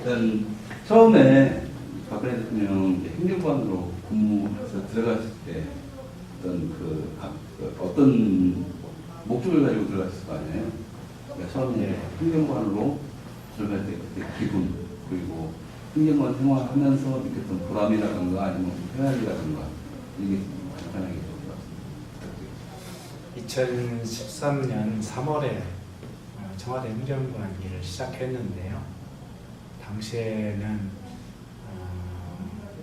일단 처음에 박근혜 대통령 이제 행정관으로 근무해서 들어갔을 때 어떤 목적을 가지고 들어갔을 거 아니에요? 그러니까 처음에 행정관으로 들어갈 때 그때 기분, 그리고 행정관 생활하면서 느꼈던 보람이라든가 아니면 회한이라든가 이게 간단하게 좀 들었습니다. 2013년 3월에 청와대 행정관 일을 시작했는데요. 당시에는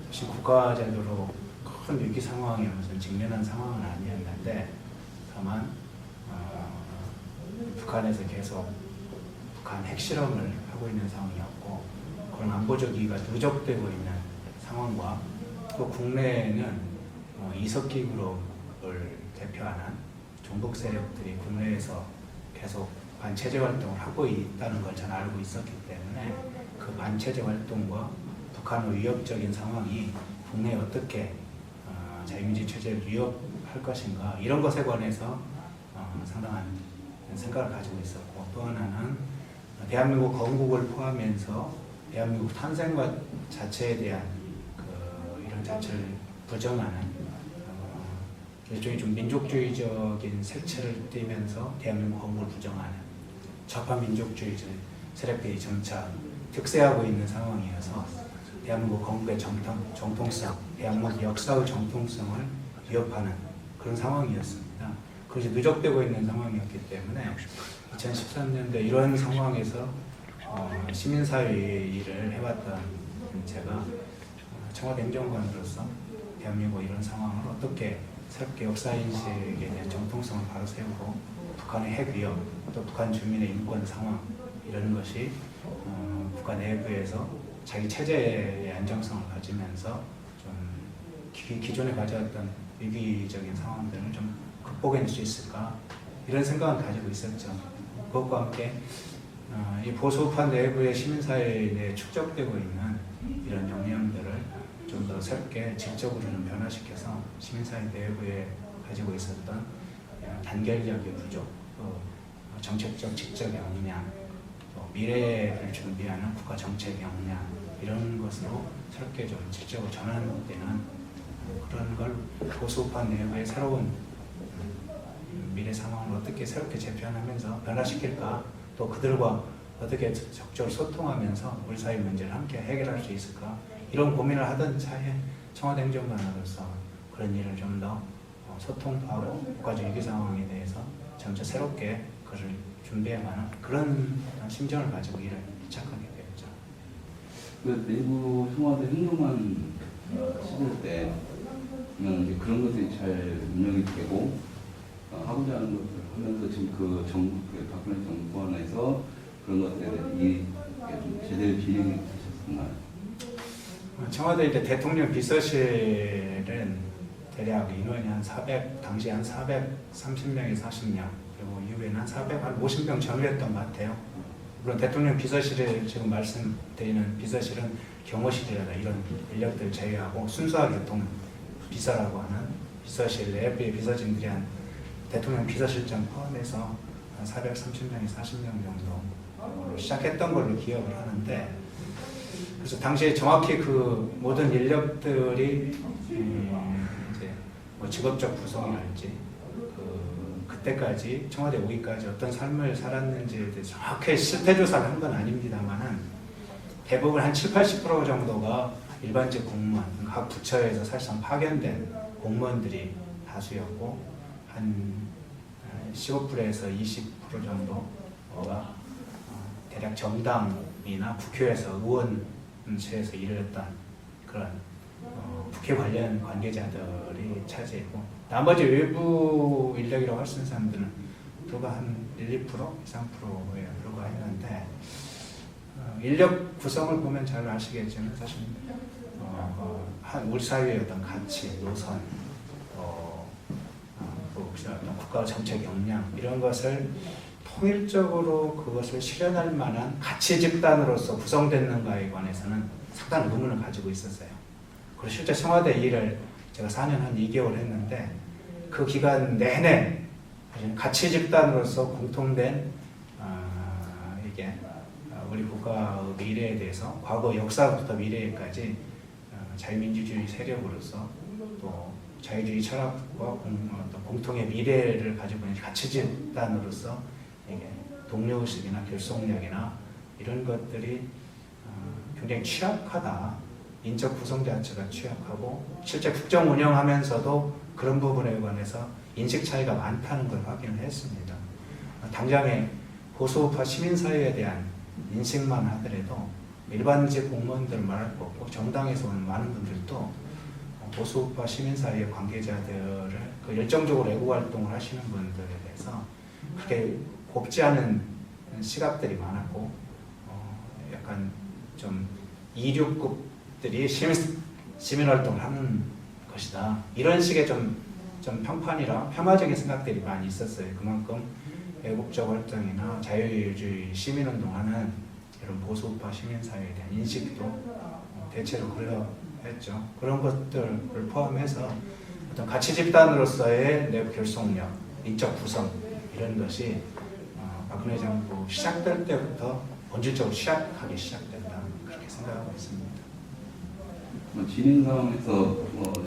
사실 국가제도로 큰 위기 상황에 무슨 직면한 상황은 아니었는데, 다만 북한에서 계속 북한 핵실험을 하고 있는 상황이었고, 그런 안보적 위기가 누적되고 있는 상황과, 또 국내에는 이석기 그룹을 대표하는 종북 세력들이 국내에서 계속 반체제 활동을 하고 있다는 걸 전 알고 있었기 때문에, 그 반체제 활동과 북한의 위협적인 상황이 국내에 어떻게 자유민주 체제를 위협할 것인가, 이런 것에 관해서 상당한 생각을 가지고 있었고, 또 하나는 대한민국 건국을 포함해서 대한민국 탄생과 자체에 대한 이런 자체를 부정하는 일종의 좀 민족주의적인 색채를 띠면서 대한민국 건국을 부정하는 좌파 민족주의 세력들이 점차 득세하고 있는 상황이어서 대한민국 건국의 정통성, 대한민국 역사의 정통성을 위협하는 그런 상황이었습니다. 그것이 누적되고 있는 상황이었기 때문에 2013년도에 이런 상황에서 시민사회 일을 해왔던 제가 청와대 행정관으로서 대한민국 이런 상황을 어떻게 새롭게 역사인식에 대한 정통성을 바로 세우고, 북한의 핵 위협, 또 북한 주민의 인권 상황, 이런 것이 북한 내부에서 자기 체제의 안정성을 가지면서 좀 기존에 가져왔던 위기적인 상황들을 좀 극복해낼 수 있을까, 이런 생각을 가지고 있었죠. 그것과 함께 이 보수파 내부의 시민사회 내에 축적되고 있는 이런 역량들을 좀 더 새롭게 질적으로 좀 변화시켜서 시민사회 내부에 가지고 있었던 단결력의 부족, 또 정책적 직접 역량, 또 미래를 준비하는 국가 정책 역량, 이런 것으로 새롭게 좀 질적으로 전환되는 그런 걸 보수파 내부의 새로운 미래 상황을 어떻게 새롭게 재편하면서 변화시킬까, 또 그들과 어떻게 적극적으로 소통하면서 우리 사회 문제를 함께 해결할 수 있을까, 이런 고민을 하던 차에 청와대 행정관으로서 그런 일을 좀 더 소통도 하고 국가적 위기 상황에 대해서 점차 새롭게 그것을 준비해가는 그런 심정을 가지고 일을 시작하게 되었죠. 그 내부 청와대 행정관 시절 때 이제 그런 것들이 잘 운영이 되고 하고자 하는 것들을 하면서 지금 그 박근혜 정부 안에서 그런 것들에 좀 제대로 진행이 되셨나요? 청와대 이제 대통령 비서실은 대략 인원이 당시 한 430명에서 40명, 그리고 이후에는 한 450명 정도였던 것 같아요. 물론 대통령 비서실에 지금 말씀드리는 비서실은 경호실이라든가 이런 인력들 제외하고 순수하게 교통 비서라고 하는 비서실 내부의 비서진들이 한 대통령 비서실장 포함해서 한 430명에서 40명 정도로 시작했던 걸로 기억을 하는데, 그래서 당시에 정확히 그 모든 인력들이 이제 뭐 직업적 구성이랄지 그때까지 청와대 오기까지 어떤 삶을 살았는지에 대해서 정확히 실태 조사를 한 건 아닙니다만은, 대부분 한 70~80% 정도가 일반직 공무원, 각 부처에서 사실상 파견된 공무원들이 다수였고, 한 15%에서 20% 정도가 대략 정당이나 국회에서 의원실에서 일을 했던 그런 국회 관련 관계자들이 차지했고, 나머지 외부 인력이라고 할 수 있는 사람들은 불과 한 1~2%, 2~3%에 불과했는데, 인력 구성을 보면 잘 아시겠지만 사실 우리 사회의 어떤 가치, 노선, 어떤 국가 정책 역량, 이런 것을 통일적으로 그것을 실현할 만한 가치 집단으로서 구성됐는가에 관해서는 상당한 의문을 가지고 있었어요. 그리고 실제 청와대 일을 제가 4년 한 2개월 했는데, 그 기간 내내 가치 집단으로서 공통된 이게 우리 국가의 미래에 대해서 과거 역사부터 미래까지 자유민주주의 세력으로서 또 자유주의 철학과 어떤 공통의 미래를 가지고 있는 가치 집단으로서 이게 동료의식이나 결속력이나 이런 것들이 굉장히 취약하다. 인적 구성 자체가 취약하고 실제 국정 운영하면서도 그런 부분에 관해서 인식 차이가 많다는 걸 확인을 했습니다. 당장에 보수우파 시민사회에 대한 인식만 하더라도 일반직 공무원들 말할 거 없고 정당에서 오는 많은 분들도 보수우파 시민사회 관계자들을 그 열정적으로 애국 활동을 하시는 분들에 대해서 그렇게 곱지 않은 시각들이 많았고 약간 좀 이류급들이 시민활동을 하는 것이다. 이런 식의 좀 평판이라 폄하적인 생각들이 많이 있었어요. 그만큼 애국적 활동이나 자유주의 시민운동하는 이런 보수우파 시민사회에 대한 인식도 대체로 그러했죠. 그런 것들을 포함해서 어떤 가치 집단으로서의 내부 결속력, 인적 구성 이런 것이 박근혜 정부 시작될 때부터 본질적으로 취약하기 시작된다. 그렇게 생각하고 있습니다. 진행 상황에서